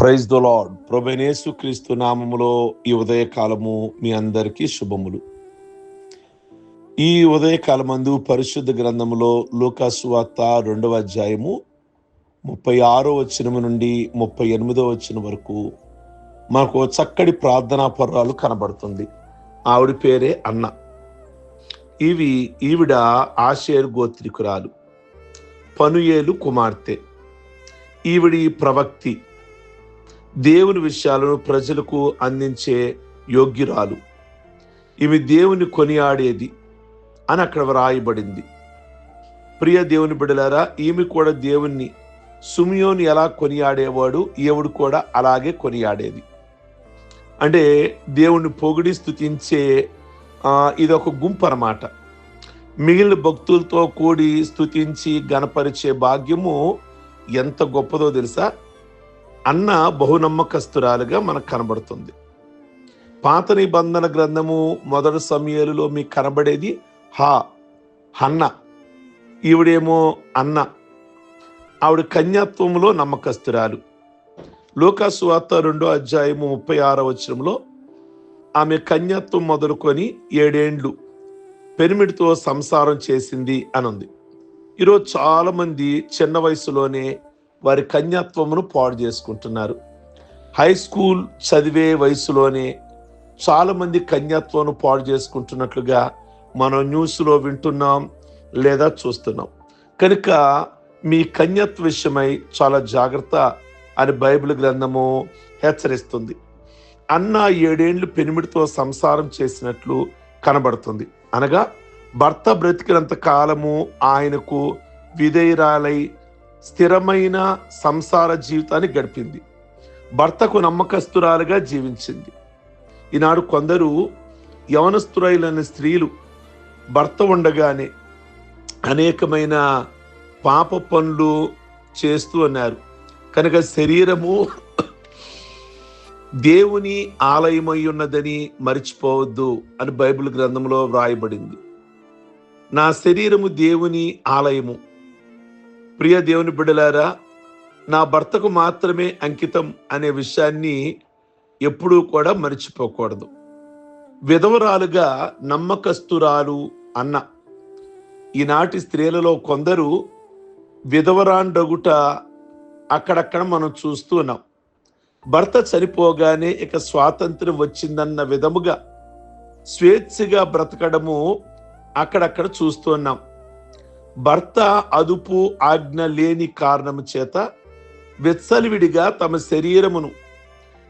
Praise the lord. ప్రభువైన యేసుక్రీస్తు నామములో ఈ ఉదయకాలము మీ అందరికీ శుభములు. ఈ ఉదయకాలమందు పరిశుద్ధ గ్రంథములో లూకా సువార్త 2వ అధ్యాయము 36వ వచనము నుండి 38వ వచనం వరకు మనకు చక్కటి ప్రార్థనా పర్వాలు కనబడుతుంది. ఆవిడ పేరే అన్న. ఈవిడ ఆషేరు గోత్రికురాలు, పనుయేలు కుమార్తె. ఈవిడి ప్రవక్తి, దేవుని విషయాలను ప్రజలకు అందించే యోగ్యురాలు. ఈమె దేవుని కొనియాడేది అని అక్కడ వ్రాయబడింది. ప్రియ దేవుని బిడ్డలారా, ఈమె కూడా దేవుణ్ణి సిమియోను ఎలా కొనియాడేవాడు, ఈవిడ కూడా అలాగే కొనియాడేది. అంటే దేవుణ్ణి పొగిడి స్తుతించే ఇదొక గుంపు అన్నమాట. మిగిలిన భక్తులతో కూడి స్తుతించి గణపరిచే భాగ్యము ఎంత గొప్పదో తెలుసా? అన్న బహునమ్మకస్తురాలుగా మనకు కనబడుతుంది. పాత నిబంధన గ్రంథము 1 సమూయేలులో మీకు కనబడేది హన్న. ఈవిడేమో అన్న. ఆవిడ కన్యాత్వంలో నమ్మకస్తురాలు. లూకా సువార్త 2వ అధ్యాయము 36వ వచనంలో ఆమె కన్యాత్వం మొదలుకొని 7 ఏండ్లు పెనిమిడితో సంసారం చేసింది అని ఉంది. ఈరోజు చాలా మంది చిన్న వయసులోనే వారి కన్యాత్వమును పాడు చేసుకుంటున్నారు. హై స్కూల్ చదివే వయసులోనే చాలా మంది కన్యాత్వమును పాడు చేసుకుంటున్నట్లుగా మనం న్యూస్లో వింటున్నాం లేదా చూస్తున్నాం. కనుక మీ కన్యాత్వ విషయమై చాలా జాగ్రత్త అని బైబిల్ గ్రంథము హెచ్చరిస్తుంది. అన్న 7 ఏండ్లు పెనిమిడితో సంసారం చేసినట్లు కనబడుతుంది. అనగా భర్త బ్రతికినంత కాలము ఆయనకు విధేయురాలై స్థిరమైన సంసార జీవితాన్ని గడిపింది. భర్తకు నమ్మకస్తురాలుగా జీవించింది. ఈనాడు కొందరు యవనస్తురైన స్త్రీలు భర్త ఉండగానే అనేకమైన పాప పనులు చేస్తూ ఉన్నారు. కనుక శరీరము దేవుని ఆలయమై ఉన్నదని మరిచిపోవద్దు అని బైబిల్ గ్రంథంలో వ్రాయబడింది. నా శరీరము దేవుని ఆలయము. ప్రియ దేవుని బిడ్డలారా, నా భర్తకు మాత్రమే అంకితం అనే విషయాన్ని ఎప్పుడూ కూడా మర్చిపోకూడదు. విధవరాలుగా నమ్మకస్తురాలు అన్న. ఈనాటి స్త్రీలలో కొందరు విధవరాండగుట అక్కడక్కడ మనం చూస్తూ ఉన్నాం. భర్త చనిపోగానే ఇక స్వాతంత్ర్యం వచ్చిందన్న విధముగా స్వేచ్ఛగా బ్రతకడము అక్కడక్కడ చూస్తున్నాం. భర్త అదుపు ఆజ్ఞ లేని కారణము చేత విచ్చలవిడిగా తమ శరీరమును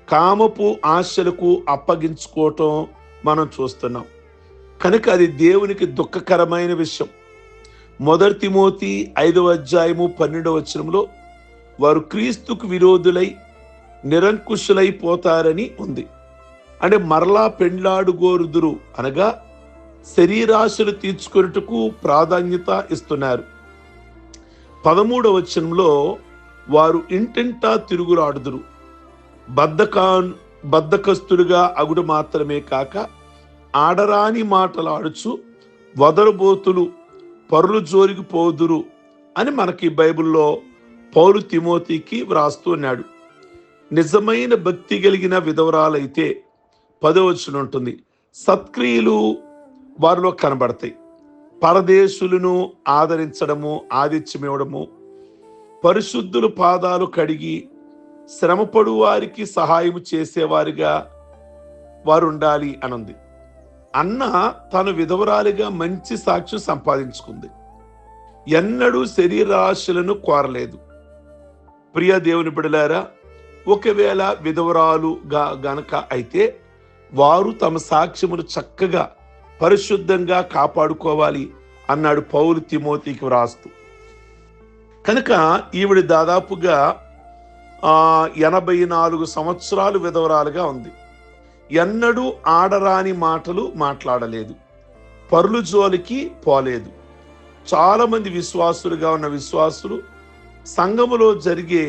కామపు ఆశలకు అప్పగించుకోవటం మనం చూస్తున్నాం. కనుక అది దేవునికి దుఃఖకరమైన విషయం. 1 తిమోతి 5వ అధ్యాయము 12వ వచనంలో వారు క్రీస్తుకు విరోధులై నిరంకుశులైపోతారని ఉంది. అంటే మరలా పెండ్లాడుగోరుదురు అనగా శరీరాశలు తీర్చుకొనుటకు ప్రాధాన్యత ఇస్తున్నారు. 13వ వచనంలో వారు ఇంటింటా తిరుగులాడుదురు, బద్ధకస్తులుగా అగుడు మాత్రమే కాక ఆడరాని మాటలాడుచు వదరుబోతులు, పరులు జోలికి పోదురు అని మనకి బైబిల్లో పౌలు తిమోతికి వ్రాస్తున్నాడు. నిజమైన భక్తి కలిగిన విధవరాలైతే 10వ వచనం ఉంటుంది, సత్క్రియలు వారిలో కనబడతాయి. పరదేశులను ఆదరించడము, ఆతిథ్యమివ్వడము, పరిశుద్ధుల పాదాలు కడిగి శ్రమపడు వారికి సహాయం చేసేవారిగా వారు ఉండాలి అనుంది. అన్న తను విధవరాలిగా మంచి సాక్ష్యం సంపాదించుకుంది. ఎన్నడూ శరీరాశలను కోరలేదు. ప్రియ దేవుని బిడ్డలారా, ఒకవేళ విధవరాలుగా గనక అయితే వారు తమ సాక్ష్యమును చక్కగా పరిశుద్ధంగా కాపాడుకోవాలి అన్నాడు పౌలు తిమోతికి వ్రాస్తూ. కనుక ఈవిడ దాదాపుగా 84 సంవత్సరాలు విధవరాలుగా ఉంది. ఎన్నడూ ఆడరాని మాటలు మాట్లాడలేదు, పరులు జోలికి పోలేదు. చాలా మంది విశ్వాసులుగా ఉన్న విశ్వాసులు సంఘములో జరిగే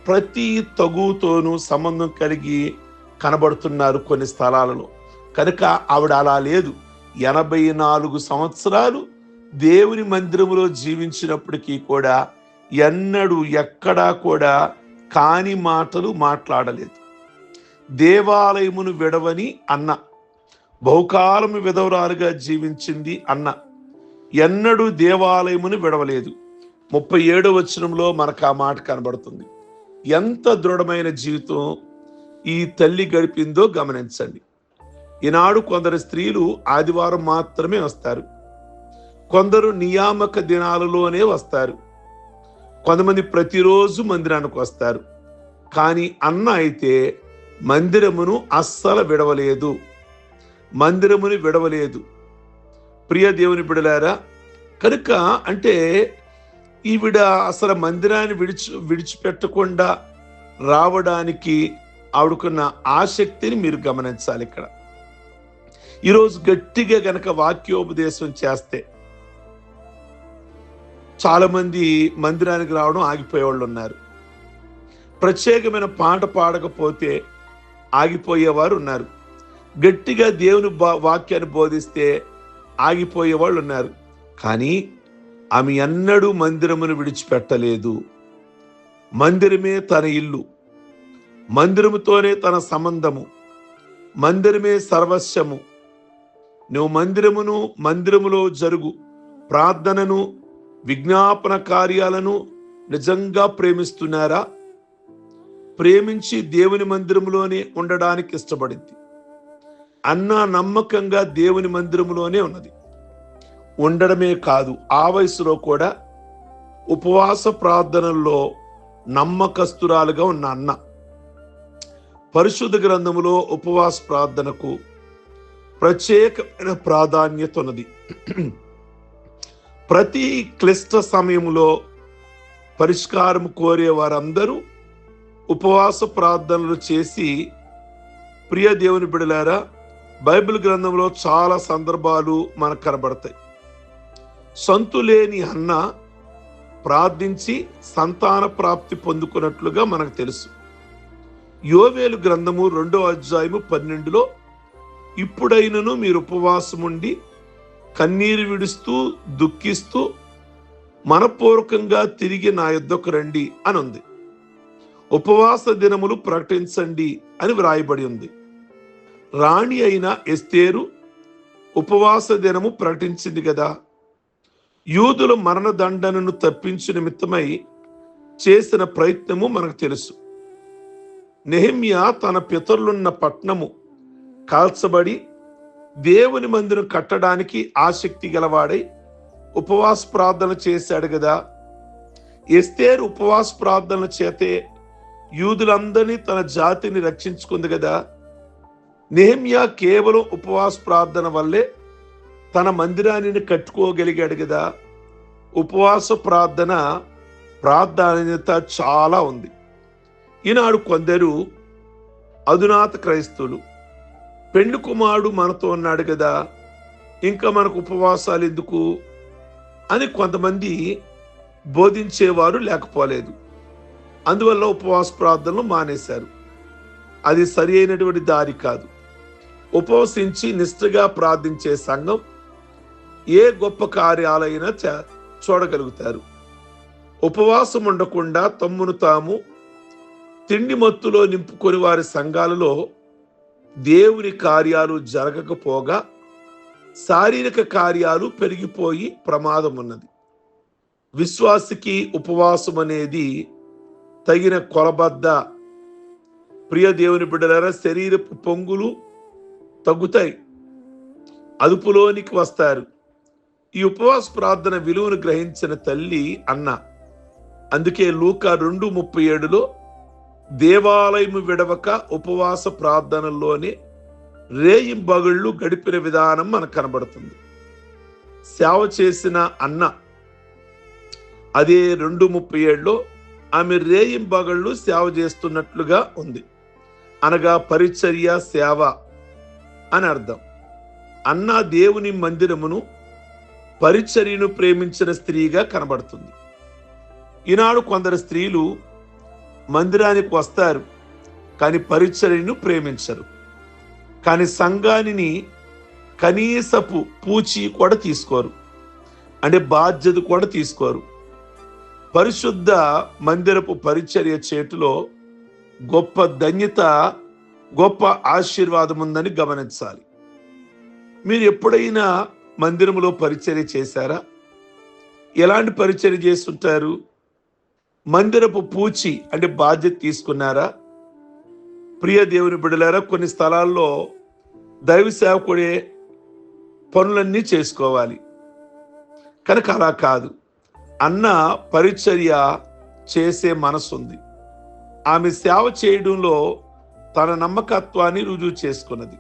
ప్రతి తగుతోనూ సంబంధం కలిగి కనబడుతున్నారు కొన్ని స్థలాలలో. కనుక ఆవిడ అలా లేదు. 84 సంవత్సరాలు దేవుని మందిరములో జీవించినప్పటికీ కూడా ఎన్నడూ ఎక్కడా కూడా కాని మాటలు మాట్లాడలేదు. దేవాలయమును విడవని అన్న, బహుకాలము విధవరాలుగా జీవించింది అన్న, ఎన్నడూ దేవాలయమును విడవలేదు. 37వ వచనంలో మనకు ఆ మాట కనబడుతుంది. ఎంత దృఢమైన జీవితం ఈ తల్లి గడిపిందో గమనించండి. ఈనాడు కొందరు స్త్రీలు ఆదివారం మాత్రమే వస్తారు, కొందరు నియామక దినాలలోనే వస్తారు, కొంతమంది ప్రతిరోజు మందిరానికి వస్తారు. కానీ అన్న అయితే మందిరమును అస్సలు విడవలేదు, మందిరముని విడవలేదు. ప్రియ దేవుని బిడలారా, కనుక అంటే ఈవిడ అసలు మందిరాన్ని విడిచిపెట్టకుండా రావడానికి ఆవిడకున్న ఆసక్తిని మీరు గమనించాలి. ఇక్కడ ఈరోజు గట్టిగా గనక వాక్యోపదేశం చేస్తే చాలా మంది మందిరానికి రావడం ఆగిపోయేవాళ్ళు ఉన్నారు. ప్రత్యేకమైన పాట పాడకపోతే ఆగిపోయేవారు ఉన్నారు. గట్టిగా దేవుని వాక్యాన్ని బోధిస్తే ఆగిపోయేవాళ్ళు ఉన్నారు. కానీ ఆమె ఎన్నడూ మందిరమును విడిచిపెట్టలేదు. మందిరమే తన ఇల్లు, మందిరముతోనే తన సంబంధము, మందిరమే సర్వస్వము. నువ్వు మందిరములో జరుగు ప్రార్థనను, విజ్ఞాపన కార్యాలను నిజంగా ప్రేమిస్తున్నారా? ప్రేమించి దేవుని మందిరములోనే ఉండడానికి ఇష్టపడింది. అన్న నమ్మకంగా దేవుని మందిరములోనే ఉన్నది. ఉండడమే కాదు, ఆ వయసులో కూడా ఉపవాస ప్రార్థనల్లో నమ్మకస్తురాలుగా ఉన్న అన్న. పరిశుద్ధ గ్రంథములో ఉపవాస ప్రార్థనకు ప్రత్యేకమైన ప్రాధాన్యత ఉన్నది. ప్రతి క్లిష్ట సమయంలో పరిష్కారం కోరే వారందరూ ఉపవాస ప్రార్థనలు చేసి, ప్రియ దేవుని బిడలారా, బైబిల్ గ్రంథంలో చాలా సందర్భాలు మనకు కనబడతాయి. సంతులేని అన్న ప్రార్థించి సంతాన ప్రాప్తి పొందుకున్నట్లుగా మనకు తెలుసు. యోవేలు గ్రంథము 2వ అధ్యాయము 12లో, ఇప్పుడైనను మీరు ఉపవాసముండి కన్నీరు విడుస్తూ దుఃఖిస్తూ మనపూర్వకంగా తిరిగి నా యొద్దకు రండి అని ఉంది. ఉపవాస దినములు ప్రకటించండి అని వ్రాయబడి ఉంది. రాణి అయిన ఎస్తేరు ఉపవాస దినము ప్రకటించింది కదా. యూదుల మరణదండనను తప్పించు నిమిత్తమై చేసిన ప్రయత్నము మనకు తెలుసు. నెహెమ్యా తన పితరులున్న పట్టణము కాల్చబడి దేవుని మందిరం కట్టడానికి ఆసక్తి గలవాడై ఉపవాస ప్రార్థన చేశాడు కదా. ఎస్తేరు ఉపవాస ప్రార్థన చేతే యూదులందరినీ తన జాతిని రక్షించుకుంది కదా. నెహెమ్యా కేవలం ఉపవాస ప్రార్థన వల్లే తన మందిరాన్ని కట్టుకోగలిగాడు కదా. ఉపవాస ప్రాధాన్యత చాలా ఉంది. ఈనాడు కొందరు అధునాత క్రైస్తవులు, పెండ్లి కుమారుడు మనతో ఉన్నాడు కదా, ఇంకా మనకు ఉపవాసాలు ఎందుకు అని కొంతమంది బోధించేవారు లేకపోలేదు. అందువల్ల ఉపవాస ప్రార్థనలు మానేశారు. అది సరి అయినటువంటి దారి కాదు. ఉపవసించి నిష్ఠగా ప్రార్థించే సంఘం ఏ గొప్ప కార్యాలైనా చూడగలుగుతారు. ఉపవాసం ఉండకుండా తమ్మును తాము తిండి మత్తులో నింపుకొని వారి సంఘాలలో దేవుని కార్యాలు జరగకపోగా శారీరక కార్యాలు పెరిగిపోయి ప్రమాదం ఉన్నది. విశ్వాసికి ఉపవాసం అనేది తగిన కొలబద్ద. ప్రియ దేవుని బిడ్డలారా, శరీరపు పొంగులు తగ్గుతాయి, అదుపులోనికి వస్తారు. ఈ ఉపవాస ప్రార్థన విలువను గ్రహించిన తల్లి అన్న. అందుకే లూకా 2:37లో దేవాలయము విడవక ఉపవాస ప్రార్థనల్లోనే రేయింబగళ్ళు గడిపిన విధానం మనకు కనబడుతుంది. సేవ చేసిన అన్న అదే 2:37లో ఆమె రేయింబగళ్ళు సేవ చేస్తున్నట్లుగా ఉంది. అనగా పరిచర్య, సేవ అని అర్థం. అన్న దేవుని మందిరమును, పరిచర్యను ప్రేమించిన స్త్రీగా కనబడుతుంది. ఈనాడు కొందరు స్త్రీలు మందిరానికి వస్తారు, కానీ పరిచర్యను ప్రేమించరు. కానీ సంఘాన్ని కనీసపు పూచి కూడా తీసుకోరు, అంటే బాధ్యత కూడా తీసుకోరు. పరిశుద్ధ మందిరపు పరిచర్య చేటులో గొప్ప ధన్యత, గొప్ప ఆశీర్వాదం ఉందని గమనించాలి. మీరు ఎప్పుడైనా మందిరంలో పరిచర్య చేశారా? ఎలాంటి పరిచర్య చేస్తుంటారు? మందిరపు పూచి అంటే బాధ్యత తీసుకున్నారా? ప్రియ దేవుని బిడ్డలారా, కొన్ని స్థలాల్లో దైవ సేవకుడే పనులన్నీ చేసుకోవాలి. కనుక అలా కాదు. అన్న పరిచర్య చేసే మనసుంది. ఆమె సేవ చేయడంలో తన నమ్మకత్వాన్ని రుజువు చేసుకున్నది.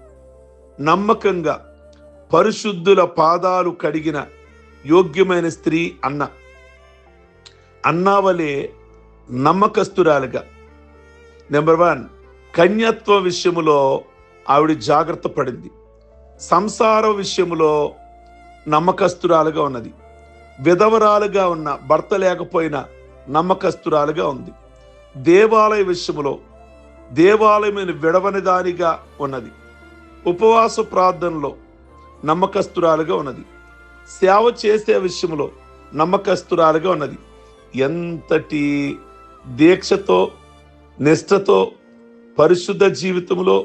నమ్మకంగా పరిశుద్ధుల పాదాలు కడిగిన యోగ్యమైన స్త్రీ అన్నావలే నమ్మకస్తురాలుగా. నెంబర్ 1, కన్యత్వ విషయములో ఆవిడ జాగ్రత్త పడింది. సంసార విషయములో నమ్మకస్తురాలుగా ఉన్నది. విధవరాలుగా ఉన్న, భర్త లేకపోయినా నమ్మకస్తురాలుగా ఉంది. దేవాలయ విషయములో దేవాలయమైన విడవని దానిగా ఉన్నది. ఉపవాస ప్రార్థనలో నమ్మకస్తురాలుగా ఉన్నది. సేవ చేసే విషయంలో నమ్మకస్తురాలుగా ఉన్నది. ఎంతటి దీక్షతో, నిష్ఠతో, పరిశుద్ధ జీవితంలో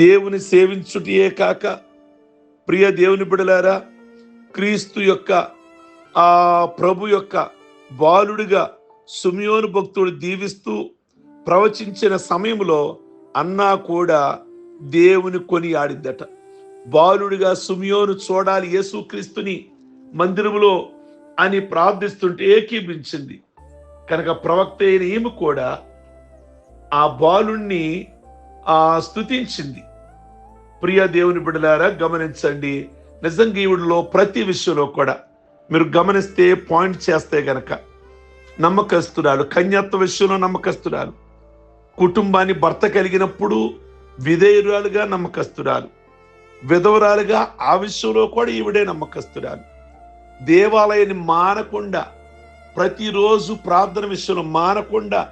దేవుని సేవించుటయే కాక, ప్రియ దేవుని బిడలారా, క్రీస్తు యొక్క ప్రభు యొక్క బాలుడిగా సిమియోను భక్తుడు దీవిస్తూ ప్రవచించిన సమయంలో అన్నా కూడా దేవుని కొనియాడిద్దట. బాలుడిగా సిమియోను చూడాలి యేసుక్రీస్తుని మందిరములో అని ప్రార్థిస్తుంటే ఏకీభించింది. కనుక ప్రవక్త అయిన ఈమె కూడా ఆ బాలుణ్ణి స్తుతించింది. ప్రియ దేవుని బిడ్డలారా, గమనించండి. నిజంగా ఈవిడలో ప్రతి విషయంలో కూడా మీరు గమనిస్తే, పాయింట్ చేస్తే గనక నమ్మకస్తురాలు, కన్యత్వ విషయంలో నమ్మకస్తురాలు, కుటుంబాన్ని భర్త కలిగినప్పుడు విధేయురాలుగా నమ్మకస్తురాలు, విధవరాలుగా ఆ విషయంలో కూడా ఈవిడే నమ్మకస్తురాలు. దేవాలయాన్ని మానకుండా, ప్రతిరోజు ప్రార్థన విషయంలో మానకుండా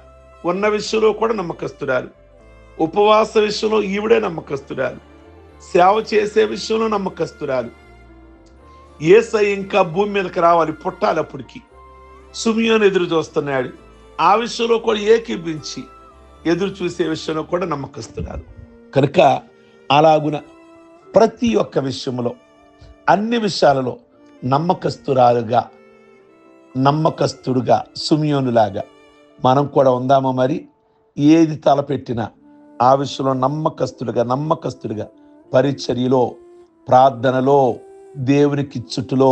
ఉన్న విషయంలో కూడా నమ్మకస్తురాలు. ఉపవాస విషయంలో ఈవిడే నమ్మకస్తురాలు. సేవ చేసే విషయంలో నమ్మకస్తురాలు. యేసయ్య ఇంకా భూమి మీదకి రావాలి, పుట్టాలి. అప్పటికి సిమియోను ఎదురు చూస్తున్నాడు. ఆ విషయంలో కూడా ఏకీభించి ఎదురు చూసే విషయంలో కూడా నమ్మకస్తురాలు. కనుక అలాగున ప్రతి ఒక్క విషయంలో, అన్ని విషయాలలో నమ్మకస్తుడుగా సిమియోనులాగా మనం కూడా ఉందామా? మరి ఏది తలపెట్టినా ఆ విషయంలో నమ్మకస్తుడిగా పరిచర్యలో, ప్రార్థనలో, దేవునికిచ్చుటలో,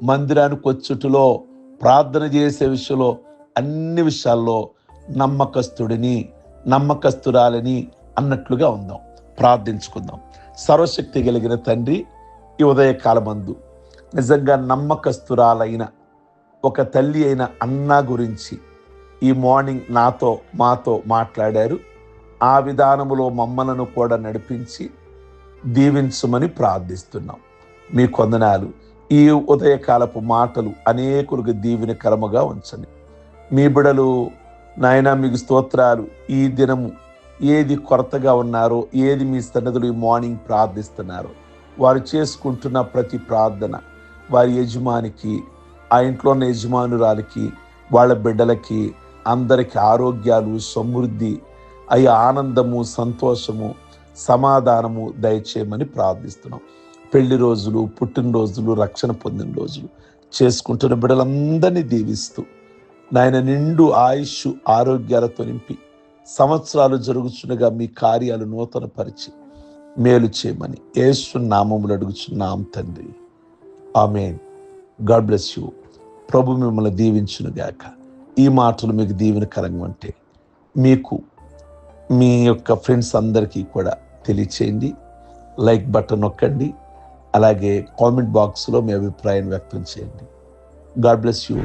మందిరానికి వచ్చుటలో, ప్రార్థన చేసే విషయంలో, అన్ని విషయాల్లో నమ్మకస్తురాలని అన్నట్లుగా ఉందాం. ప్రార్థించుకుందాం. సర్వశక్తి కలిగిన తండ్రి, ఈ ఉదయకాలమందు నిజంగా నమ్మకస్తురాలైన ఒక తల్లి అయిన అన్నా గురించి ఈ మార్నింగ్ మాతో మాట్లాడారు. ఆ విధానములో మమ్మలను కూడా నడిపించి దీవించమని ప్రార్థిస్తున్నాం. మీ వందనాలు. ఈ ఉదయకాలపు మాటలు అనేకులకు దీవెనకరముగా ఉంచండి. మీ బిడలు నాయనా మీకు స్తోత్రాలు. ఈ దినము ఏది కొరతగా ఉన్నారో, ఏది మీ సన్నిధిలో ఈ మార్నింగ్ ప్రార్థిస్తున్నారో, వారు చేసుకుంటున్న ప్రతి ప్రార్థన వారి యజమానికి, ఆ ఇంట్లో ఉన్న యజమానురాలికి, వాళ్ళ బిడ్డలకి అందరికీ ఆరోగ్యాలు, సమృద్ధి, ఆనందము, సంతోషము, సమాధానము దయచేయమని ప్రార్థిస్తున్నాం. పెళ్లి రోజులు, పుట్టినరోజులు, రక్షణ పొందిన రోజులు చేసుకుంటున్న బిడ్డలందరినీ దీవిస్తూ నాయన నిండు ఆయుష్ ఆరోగ్యాలతో నింపి సంవత్సరాలు జరుగుచుండగా మీ కార్యాలు నూతన పరిచి మేలు చేయమని యేసు నామములో అడుగుచున్నాం తండ్రి. ఆమేన్. God bless you. ప్రభు మిమ్మల్ని దీవించును గాక. ఈ మాటలు మీకు దీవెనకరంగా ఉంటే మీకు మీ యొక్క ఫ్రెండ్స్ అందరికీ కూడా తెలియచేయండి. లైక్ బటన్ నొక్కండి. అలాగే కామెంట్ బాక్స్లో మీ అభిప్రాయం వ్యక్తం చేయండి. God bless you.